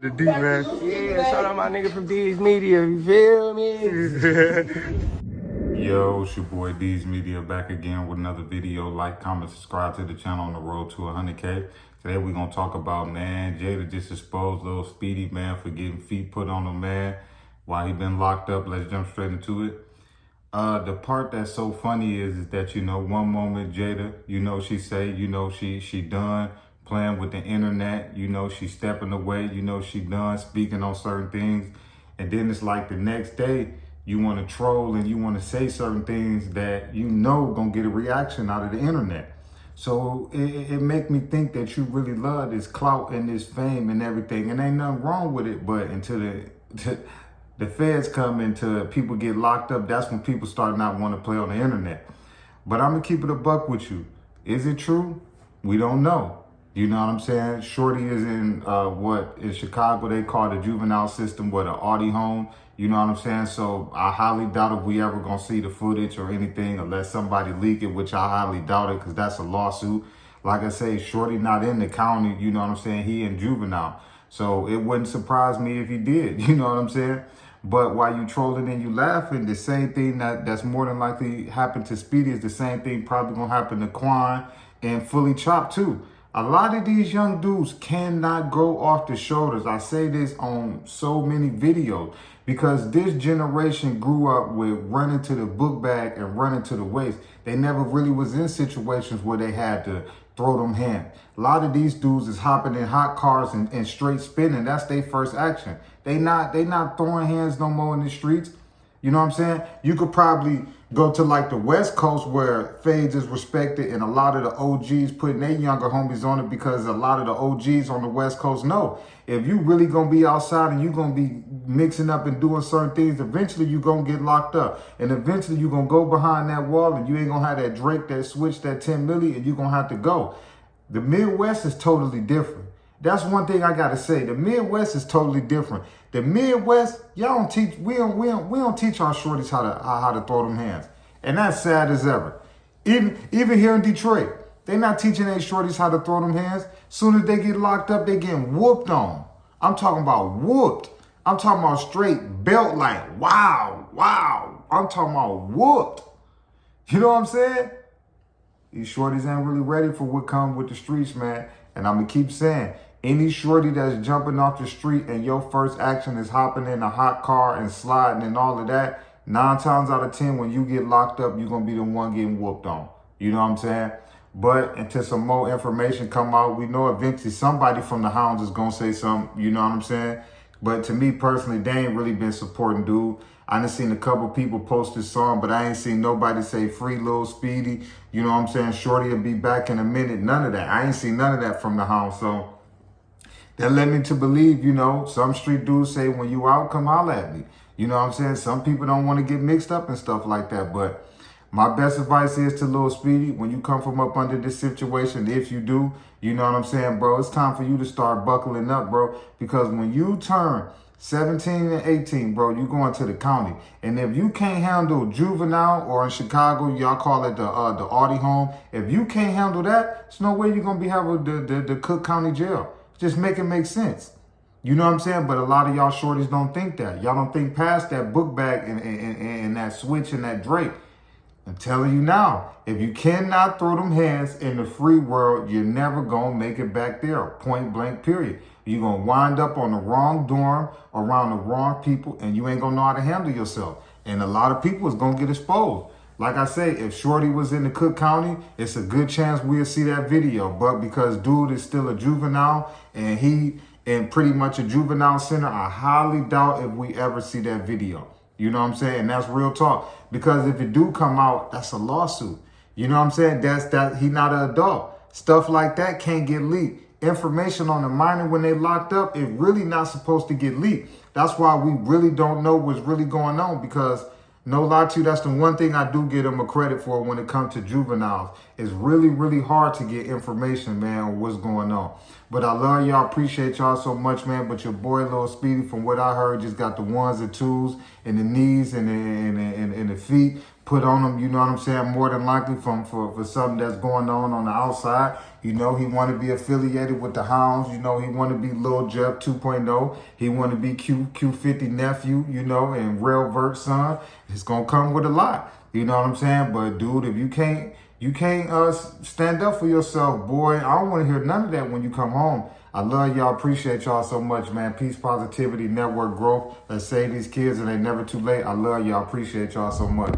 The D, man. Yeah, shout out my nigga from D's Media, you feel me? Yo, it's your boy D's Media back again with another video. Like, comment, subscribe to the channel on the road to 100K. Today we're going to talk about, man, Jada just exposed Lil Speedy, man, for getting feet put on him, man, while he been locked up. Let's jump straight into it. The part that's so funny is that, one moment Jada, she say, she done playing with the internet, she stepping away, she done speaking on certain things. And then it's like the next day, you want to troll and you want to say certain things that gonna get a reaction out of the internet. So it make me think that you really love this clout and this fame and everything, and ain't nothing wrong with it. But until the feds come into people get locked up, that's when people start not want to play on the internet. But I'm gonna keep it a buck with you. Is it true? We don't know. You know what I'm saying? Shorty is in in Chicago they call the Juvenile system, an Audi home. You know what I'm saying? So I highly doubt if we ever gonna see the footage or anything unless somebody leak it, which I highly doubt it because that's a lawsuit. Like I say, Shorty not in the county, you know what I'm saying? He in Juvenile. So it wouldn't surprise me if he did, you know what I'm saying? But while you trolling and you laughing, the same thing that's more than likely happened to Speedy is the same thing probably gonna happen to Quan and Fully Chopped too. A lot of these young dudes cannot go off the shoulders. I say this on so many videos because this generation grew up with running to the book bag and running to the waist. They never really was in situations where they had to throw them hands. A lot of these dudes is hopping in hot cars and straight spinning. That's their first action. They not throwing hands no more in the streets. You know what I'm saying? You could probably go to like the West Coast where fades is respected and a lot of the OGs putting their younger homies on it because a lot of the OGs on the West Coast know if you really gonna be outside and you gonna be mixing up and doing certain things, eventually you gonna get locked up. And eventually you gonna go behind that wall and you ain't gonna have that Drake, that switch, that 10 milli, and you gonna have to go. The Midwest is totally different. That's one thing I gotta say. The Midwest is totally different. The Midwest, y'all don't teach. We don't teach our shorties how to throw them hands, and that's sad as ever. Even here in Detroit, they not teaching their shorties how to throw them hands. Soon as they get locked up, they getting whooped on. I'm talking about whooped. I'm talking about straight belt like wow. I'm talking about whooped. You know what I'm saying? These shorties ain't really ready for what comes with the streets, man. And I'm gonna keep saying, any shorty that's jumping off the street and your first action is hopping in a hot car and sliding and all of that, 9 times out of 10, when you get locked up, you're going to be the one getting whooped on. You know what I'm saying? But until some more information come out, we know eventually somebody from the Hounds is going to say something. You know what I'm saying? But to me personally, they ain't really been supporting dude. I done seen a couple people post this song, but I ain't seen nobody say free Lil Speedy. You know what I'm saying? Shorty will be back in a minute. None of that. I ain't seen none of that from the Hounds. So that led me to believe, some street dudes say, when you out, come holler at me. You know what I'm saying? Some people don't want to get mixed up and stuff like that. But my best advice is to Lil Speedy, when you come from up under this situation, if you do, you know what I'm saying, bro, it's time for you to start buckling up, bro. Because when you turn 17 and 18, bro, you going to the county. And if you can't handle Juvenile, or in Chicago, y'all call it the Audi home. If you can't handle that, there's no way you're going to be having the Cook County jail. Just make it make sense. You know what I'm saying? But a lot of y'all shorties don't think that. Y'all don't think past that book bag and that switch and that Drake. I'm telling you now, if you cannot throw them hands in the free world, you're never going to make it back there. Point blank, period. You're going to wind up on the wrong dorm, around the wrong people, and you ain't going to know how to handle yourself. And a lot of people is going to get exposed. Like I say, if Shorty was in the Cook County, it's a good chance we'll see that video. But because dude is still a juvenile and he in pretty much a juvenile center, I highly doubt if we ever see that video. You know what I'm saying? And that's real talk. Because if it do come out, that's a lawsuit. You know what I'm saying? He not an adult. Stuff like that can't get leaked. Information on the minor when they locked up, it really not supposed to get leaked. That's why we really don't know what's really going on, because no lie to you, that's the one thing I do give them a credit for when it comes to juveniles. It's really, really hard to get information, man, on what's going on. But I love y'all, appreciate y'all so much, man. But your boy Lil Speedy, from what I heard, just got the ones and twos and the knees and the feet put on him, you know what I'm saying, more than likely for something that's going on the outside. You know, he want to be affiliated with the Hounds. You know, he want to be Lil Jeff 2.0. He want to be Q50 nephew, you know, and Real Vert son. It's going to come with a lot. You know what I'm saying? But, dude, if you can't stand up for yourself, boy, I don't want to hear none of that when you come home. I love y'all. Appreciate y'all so much, man. Peace, positivity, network growth. Let's save these kids and they never too late. I love y'all. Appreciate y'all so much.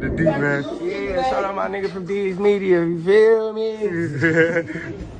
The D, man. Yeah, shout out my nigga from D's Media, you feel me?